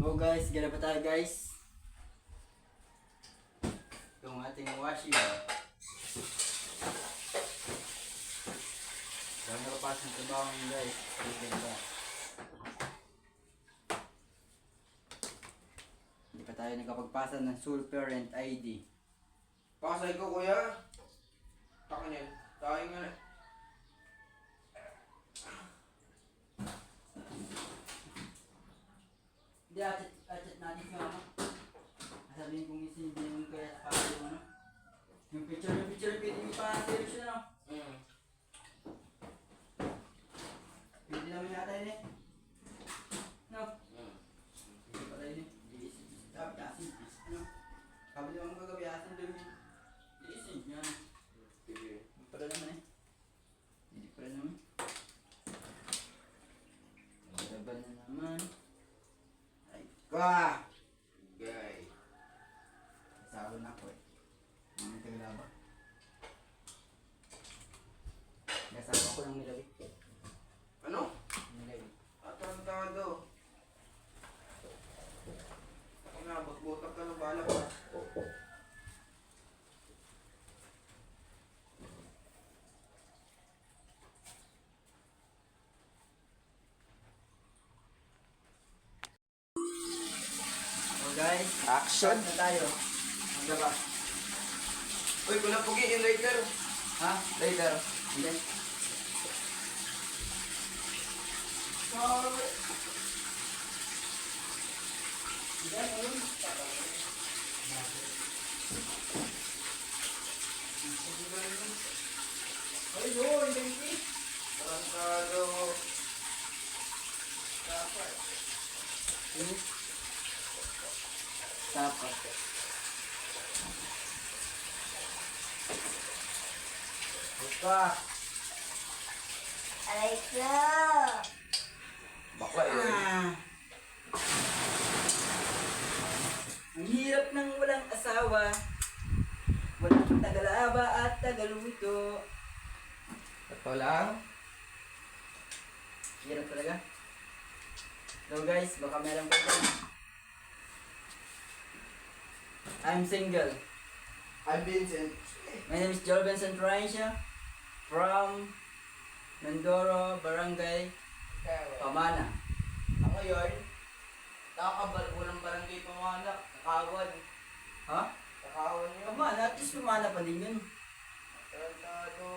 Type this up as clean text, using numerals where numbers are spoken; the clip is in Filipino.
Oh guys, gala pa tayo guys. Itong ating washi. Kaya nakapas ng trabaho nyo guys. Hindi pa tayo nakapagpasa ng sole parent ID. Pasay ko kuya. Takin yan. Tayo nga na. Hindi, achat natin yung ano. Sabihin kong isindi yung kaya sa yung ano. Yung picture, pwede yung pa-search na no? Pwede naman yata yun eh. No? Pwede pala yun eh. Sabi asin, ano? Sabi naman kagabi asin doon yun. Iisin, yan. Hindi pala naman eh. Hindi pala naman. Laban na naman. Ay, ka! Gay. Kasawin na ako eh. Mga tagalaba. Kasama ko ng milawit. Ano? Milawit. Atarantado. Ako na, bot-botak ka na bala pa. So guys, Action! start na tayo. Ang gaba. Uy, kung napugi yung later. Ha? Later. Hindi. Sorry. Hindi, ayun. Ay, yun, baby. Atarantado. Dapat. Dapat. Basta. Aray ko! Bakla yun. Ang hirap ng walang asawa. Walang tagalaba at tagaluto. Ito lang. Hirap talaga. So guys, baka meron pa ito. I'm single. I'm Vincent. My name is Joel Vincent Rancia from Mindoro, Barangay Pamana. Ako yun. Nakakabal. Walang barangay Pamanak. Nakawan. Ha? Nakawan yun. Pamana, at least Pamana pa din yun. Atarantado.